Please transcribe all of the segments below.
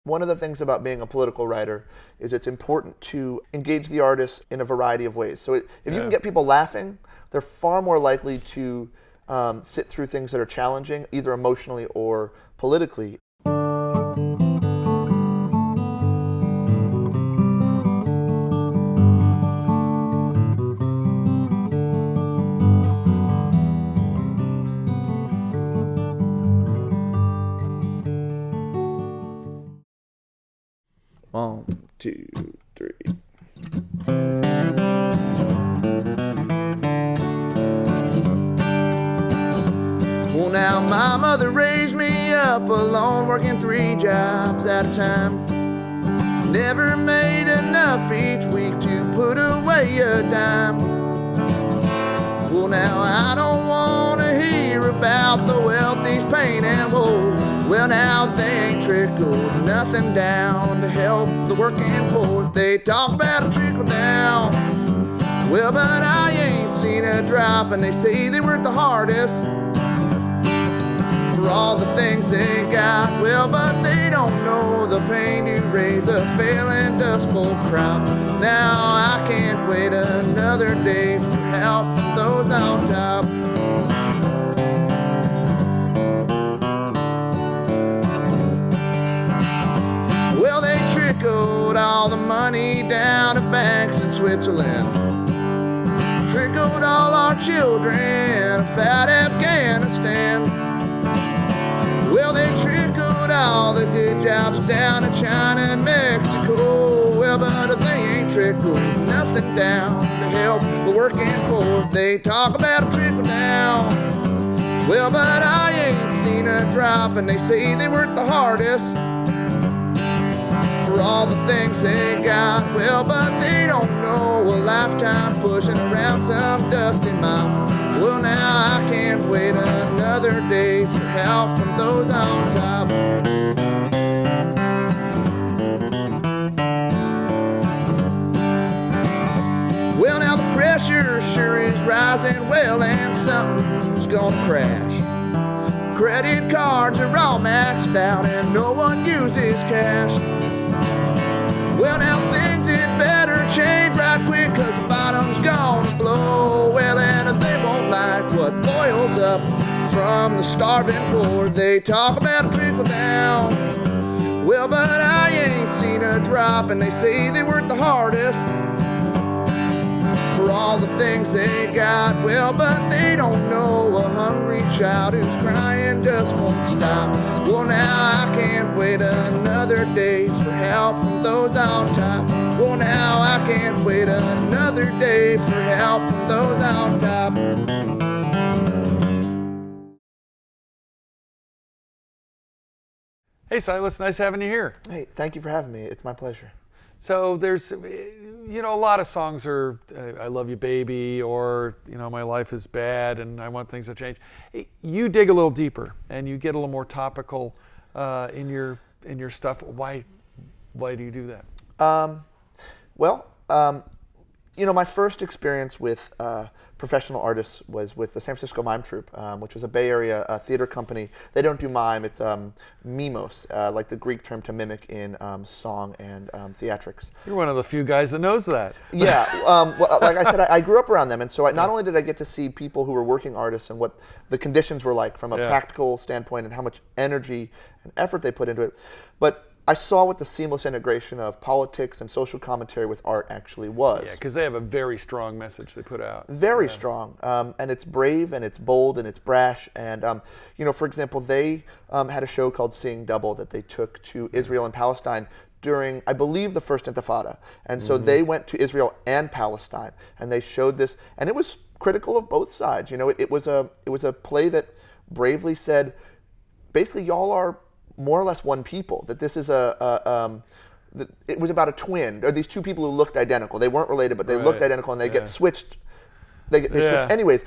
One of the things about being a political writer is it's important to engage the artist in a variety of ways. So if you can get people laughing, they're far more likely to sit through things that are challenging, either emotionally or politically. One, two, three. Well, now my mother raised me up alone, working 3 jobs at a time. Never made enough each week to put away a dime. Well, now I don't want to hear about the wealthy's pain and woe. Well, now they ain't trickled nothing down to help the working poor. They talk about a trickle down. Well, but I ain't seen a drop, and they say they work the hardest for all the things they got. Well, but they don't know the pain to raise a failing Dust Bowl crop. Now I can't wait another day for help from those on top. Well, they trickled all the money down to banks in Switzerland. Trickled all our children to fat Afghanistan. Well, they trickled all the good jobs down to China and Mexico. Well, but they ain't trickled nothing down to help the working poor. They talk about a trickle down. Well, but I ain't seen a drop, and they say they work the hardest for all the things they got. Well, but they don't know a lifetime pushing around some dusty mountain. Well, now I can't wait another day for help from those on top. Well, now the pressure sure is rising, well, and something's gonna crash. Credit cards are all maxed out and no one uses cash. Well, now things had better change right quick, 'cause the bottom's gonna blow. Well, and they won't like what boils up from the starving poor. They talk about a trickle down. Well, but I ain't seen a drop, and they say they work the hardest for all the things they got. Well, but they don't know a hungry child who's crying just won't stop. Well, now I can't wait another day for help from those on top. Well, now I can't wait another day for help from those on top. Hey, Silas, nice having you here. Hey, thank you for having me. It's my pleasure. So there's, a lot of songs are I love you, baby, or, my life is bad and I want things to change. You dig a little deeper and you get a little more topical in your stuff. Why do you do that? My first experience with professional artists was with the San Francisco Mime Troupe, which was a Bay Area theater company. They don't do mime, it's mimos, like the Greek term to mimic in song and theatrics. You're one of the few guys that knows that. Yeah, like I said, I grew up around them, and so not only did I get to see people who were working artists and what the conditions were like from a practical standpoint and how much energy and effort they put into it, but I saw what the seamless integration of politics and social commentary with art actually was. Yeah, because they have a very strong message they put out. Very strong, and it's brave and it's bold and it's brash. And for example, they had a show called Seeing Double that they took to Israel and Palestine during, I believe, the First Intifada. And so they went to Israel and Palestine, and they showed this, and it was critical of both sides. It was a play that bravely said, basically, y'all are more or less one people, that this is it was about a twin, or these two people who looked identical. They weren't related, but they looked identical, and they get switched. They switched anyways.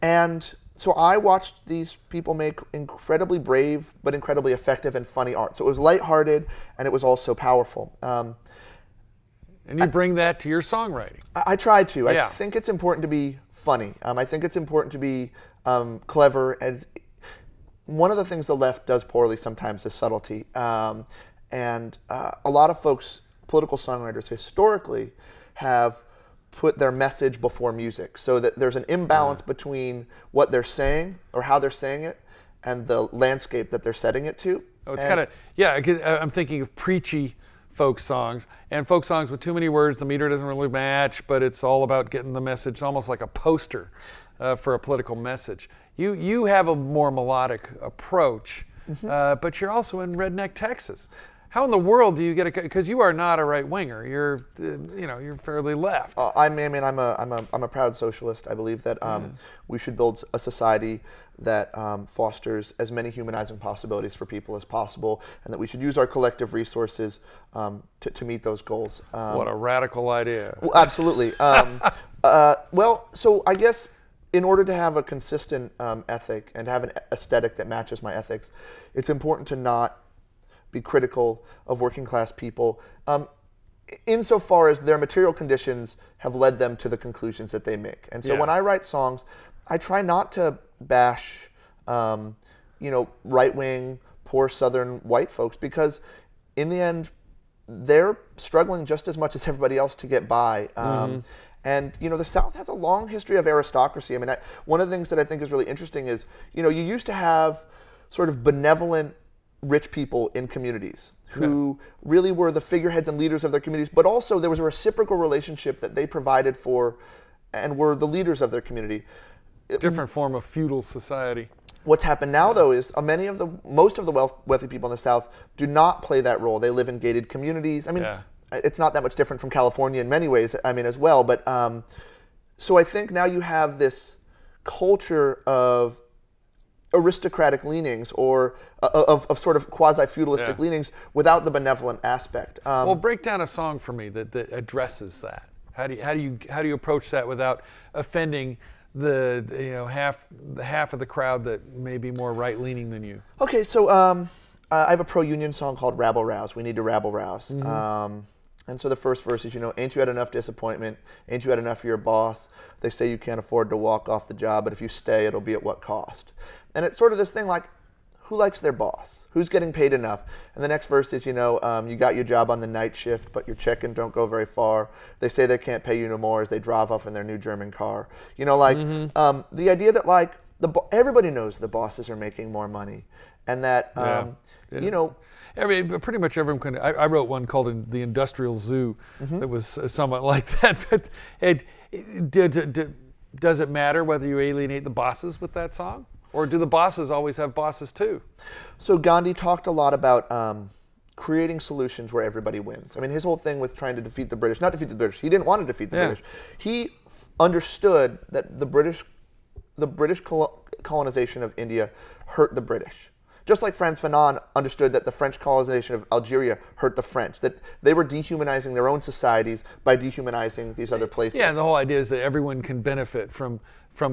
And so I watched these people make incredibly brave, but incredibly effective and funny art. So it was lighthearted, and it was also powerful. And you bring that to your songwriting. I try to. I think it's important to be funny. I think it's important to be clever. And one of the things the left does poorly sometimes is subtlety. And a lot of folks, political songwriters historically, have put their message before music, so that there's an imbalance between what they're saying or how they're saying it and the landscape that they're setting it to. Oh, it's kind of, yeah, I'm thinking of preachy folk songs, and folk songs with too many words, the meter doesn't really match, but it's all about getting the message, almost like a poster for a political message. You have a more melodic approach, but you're also in redneck Texas. How in the world do you get because you are not a right winger. You're, you're fairly left. I'm a proud socialist. I believe that we should build a society that fosters as many humanizing possibilities for people as possible, and that we should use our collective resources to meet those goals. What a radical idea. Well, absolutely. Well, so I guess in order to have a consistent ethic and have an aesthetic that matches my ethics, it's important to not be critical of working class people, insofar as their material conditions have led them to the conclusions that they make. And so when I write songs, I try not to bash, right-wing, poor Southern white folks, because in the end, they're struggling just as much as everybody else to get by. And the South has a long history of aristocracy. I mean, one of the things that I think is really interesting is, you used to have sort of benevolent rich people in communities who really were the figureheads and leaders of their communities, but also there was a reciprocal relationship that they provided for and were the leaders of their community. Different form of feudal society. What's happened now, though, is most of the wealthy people in the South do not play that role. They live in gated communities. I mean, it's not that much different from California in many ways, as well. But so I think now you have this culture of aristocratic leanings or of sort of quasi-feudalistic leanings without the benevolent aspect. Well, break down a song for me that addresses that. How do you approach that without offending the half of the crowd that may be more right-leaning than you? Okay, so I have a pro-union song called Rabble Rouse. We need to rabble rouse. And so the first verse is, ain't you had enough disappointment? Ain't you had enough of your boss? They say you can't afford to walk off the job, but if you stay, it'll be at what cost? And it's sort of this thing like, who likes their boss? Who's getting paid enough? And the next verse is, you got your job on the night shift, but your check-in don't go very far. They say they can't pay you no more as they drive off in their new German car. The idea that everybody knows the bosses are making more money, and that pretty much everyone can. I wrote one called The Industrial Zoo that was somewhat like that. But does it matter whether you alienate the bosses with that song? Or do the bosses always have bosses too? So Gandhi talked a lot about creating solutions where everybody wins. I mean, his whole thing with trying to defeat the British, not defeat the British, he didn't want to defeat the British. He understood that the British colonization of India hurt the British. Just like Frantz Fanon understood that the French colonization of Algeria hurt the French, that they were dehumanizing their own societies by dehumanizing these other places. Yeah, and the whole idea is that everyone can benefit from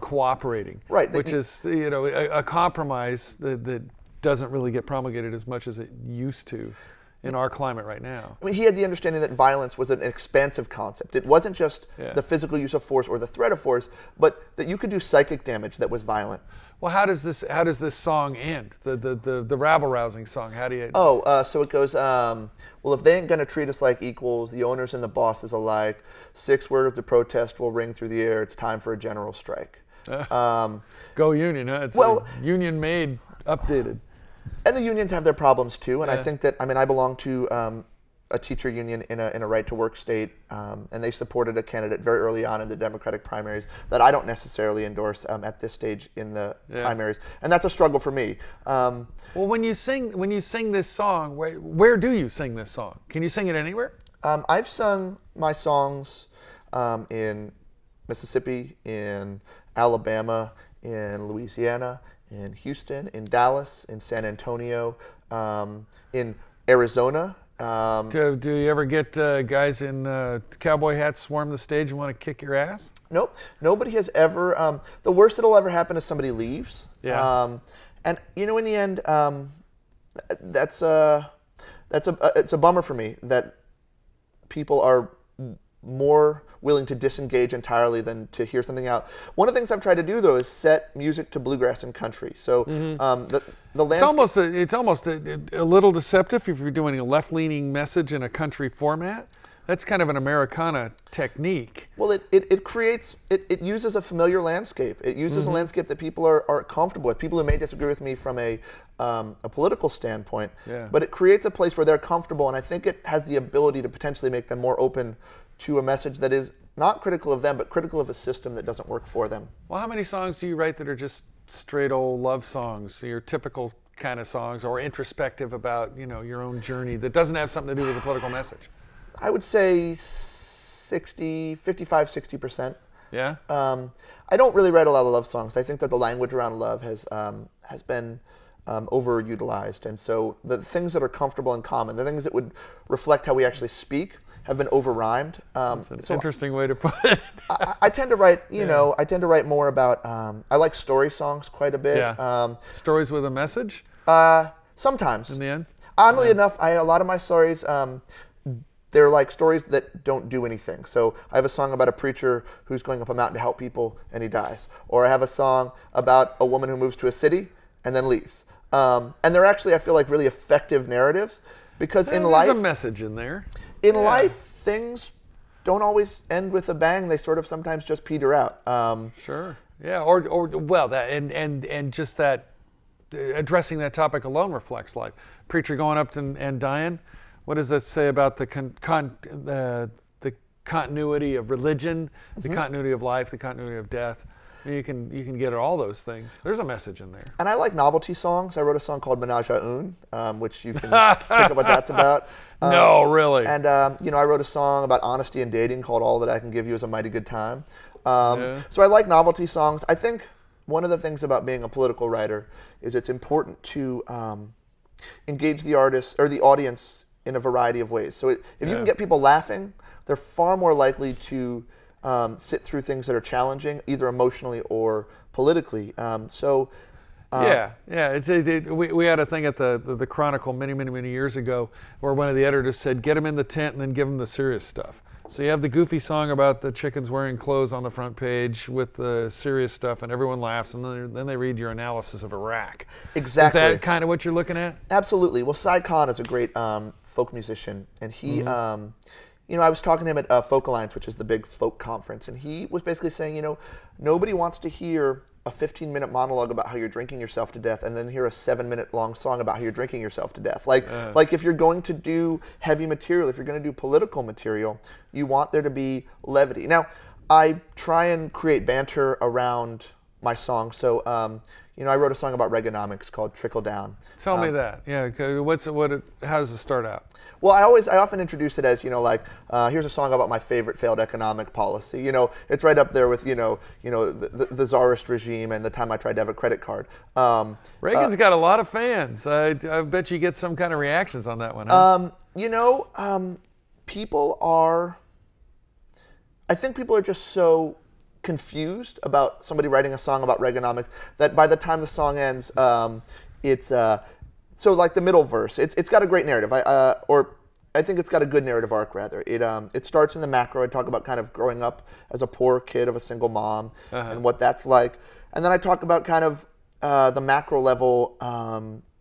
cooperating. Right. Which is, a compromise that doesn't really get promulgated as much as it used to in our climate right now. I mean, he had the understanding that violence was an expansive concept. It wasn't just the physical use of force or the threat of force, but that you could do psychic damage that was violent. Well, how does this song end? The rabble-rousing song. How do you? So it goes. Well, if they ain't gonna treat us like equals, the owners and the bosses alike, 6 words of protest will ring through the air. It's time for a general strike. Go union, huh? It's union made, updated. And the unions have their problems too. And I think that I belong to a teacher union in a right-to-work state, and they supported a candidate very early on in the Democratic primaries that I don't necessarily endorse at this stage in the primaries, and that's a struggle for me. Well, when you sing this song, where do you sing this song? Can you sing it anywhere? I've sung my songs in Mississippi, in Alabama, in Louisiana, in Houston, in Dallas, in San Antonio, in Arizona. Do you ever get guys in cowboy hats swarm the stage and want to kick your ass? Nope. Nobody has ever. The worst that'll ever happen is somebody leaves. Yeah. And in the end, it's a bummer for me that people are more willing to disengage entirely than to hear something out. One of the things I've tried to do, though, is set music to bluegrass and country. So the landscape... It's almost a little deceptive if you're doing a left-leaning message in a country format. That's kind of an Americana technique. Well, it uses a familiar landscape. It uses a landscape that people are comfortable with. People who may disagree with me from a political standpoint, but it creates a place where they're comfortable, and I think it has the ability to potentially make them more open to a message that is not critical of them, but critical of a system that doesn't work for them. Well, how many songs do you write that are just straight old love songs, your typical kind of songs, or introspective about your own journey that doesn't have something to do with a political message? I would say 55-60%. Yeah. I don't really write a lot of love songs. I think that the language around love has been overutilized, and so the things that are comfortable and common, the things that would reflect how we actually speak, have been over-rhymed. That's an interesting way to put it. I tend to write, I tend to write more about. I like story songs quite a bit. Yeah. Stories with a message. Sometimes. In the end. Oddly enough, a lot of my stories. They're like stories that don't do anything. So I have a song about a preacher who's going up a mountain to help people and he dies. Or I have a song about a woman who moves to a city and then leaves. And they're actually, I feel like, really effective narratives because in life... There's a message in there. In life, things don't always end with a bang. They sort of sometimes just peter out. Sure. Yeah, or well, that and just that, addressing that topic alone reflects life. Preacher going up and dying. What does that say about the continuity of religion, the continuity of life, the continuity of death? You can get at all those things. There's a message in there. And I like novelty songs. I wrote a song called Menage a Un, which you can pick up what that's about. No, really. And I wrote a song about honesty and dating called All That I Can Give You Is a Mighty Good Time. So I like novelty songs. I think one of the things about being a political writer is it's important to engage the artist or the audience in a variety of ways. So if you can get people laughing, they're far more likely to sit through things that are challenging, either emotionally or politically. We had a thing at the Chronicle many years ago where one of the editors said, get them in the tent and then give them the serious stuff. So you have the goofy song about the chickens wearing clothes on the front page with the serious stuff, and everyone laughs, and then they read your analysis of Iraq. Exactly. Is that kind of what you're looking at? Absolutely. Well, Cy Khan is a great folk musician, and he, I was talking to him at Folk Alliance, which is the big folk conference, and he was basically saying, nobody wants to hear a 15-minute monologue about how you're drinking yourself to death and then hear a 7-minute long song about how you're drinking yourself to death. Like if you're going to do heavy material, if you're going to do political material, you want there to be levity. Now, I try and create banter around my songs. So, I wrote a song about Reaganomics called Trickle Down. Tell me that. Yeah. How does it start out? Well, I often introduce it as, here's a song about my favorite failed economic policy. It's right up there with, the czarist regime and the time I tried to have a credit card. Reagan's got a lot of fans. I bet you get some kind of reactions on that one, huh? I think people are just so confused about somebody writing a song about Reaganomics that by the time the song ends, so like the middle verse, it's got a great narrative. I think it's got a good narrative arc rather. It starts in the macro. I talk about kind of growing up as a poor kid of a single mom and what that's like, and then I talk about kind of the macro level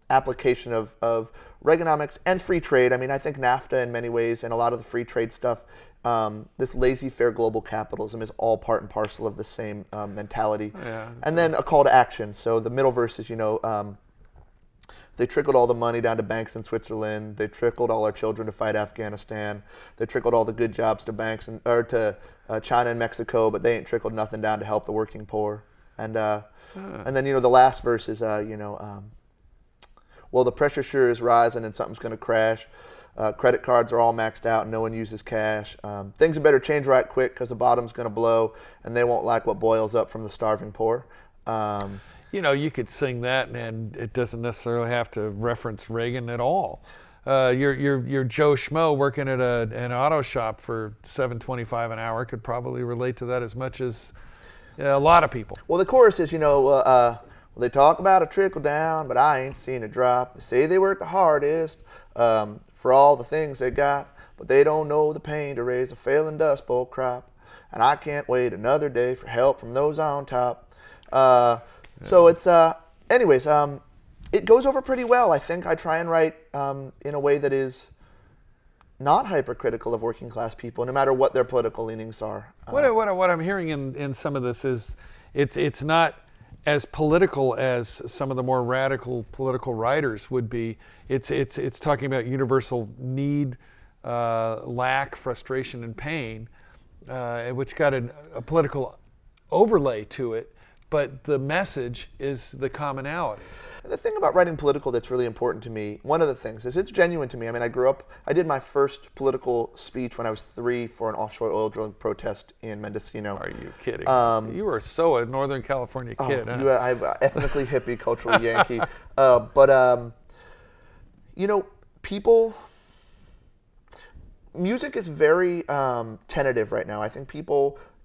application of Reaganomics and free trade. I mean, I think NAFTA in many ways and a lot of the free trade stuff. This laissez-faire global capitalism is all part and parcel of the same mentality. And then a call to action. So the middle verse is, they trickled all the money down to banks in Switzerland. They trickled all our children to fight Afghanistan. They trickled all the good jobs to banks to China and Mexico, but they ain't trickled nothing down to help the working poor. And then the last verse is well, the pressure sure is rising and something's going to crash. Credit cards are all maxed out and no one uses cash. Things had better change right quick because the bottom's going to blow and they won't like what boils up from the starving poor. You could sing that and it doesn't necessarily have to reference Reagan at all. Your Joe Schmo working at an auto shop for $7.25 an hour could probably relate to that as much as a lot of people. Well, the chorus is, they talk about a trickle down, but I ain't seen a drop. They say they work the hardest for all the things they got, but they don't know the pain to raise a failing Dust Bowl crop. And I can't wait another day for help from those on top. So it's, anyways, it goes over pretty well. I think I try and write in a way that is not hypercritical of working class people, no matter what their political leanings are. What I'm hearing in some of this is it's not as political as some of the more radical political writers would be. It's talking about universal need, lack, frustration, and pain, which got a political overlay to it, but the message is the commonality. The thing about writing political that's really important to me, one of the things, is it's genuine to me. I mean, I did my first political speech when I was 3 for an offshore oil drilling protest in Mendocino. Are you kidding? You are so a Northern California kid, huh? I'm ethnically hippie, cultural Yankee. You know, music is very tentative right now. I think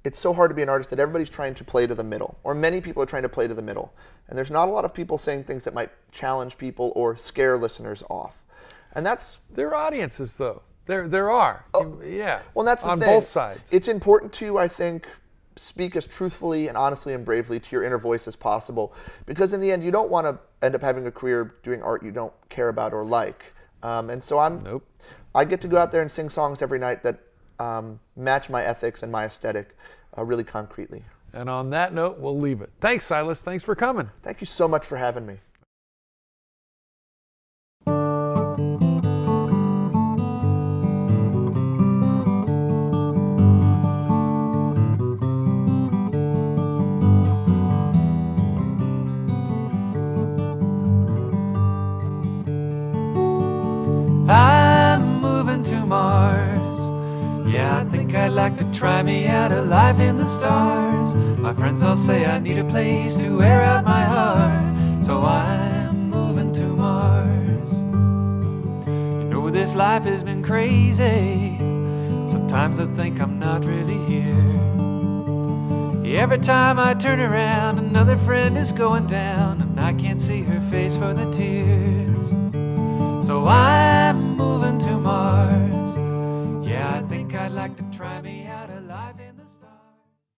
it's so hard to be an artist that everybody's trying to play to the middle, or many people are trying to play to the middle. And there's not a lot of people saying things that might challenge people or scare listeners off. And that's... There are audiences, though. There are. Yeah. Well, that's the on thing. Both sides. It's important to, I think, speak as truthfully and honestly and bravely to your inner voice as possible. Because in the end, you don't want to end up having a career doing art you don't care about or like. And so I get to go out there and sing songs every night that match my ethics and my aesthetic really concretely. And on that note, we'll leave it. Thanks, Silas. Thanks for coming. Thank you so much for having me. I'm moving to Mars. Yeah, I think I'd like to try me out a life in the stars. My friends all say I need a place to air out my heart, so I'm moving to Mars. You know, this life has been crazy. Sometimes I think I'm not really here. Every time I turn around, another friend is going down, and I can't see her face for the tears. So I'm moving to Mars. Yeah, I think I'd like to try me out a life in the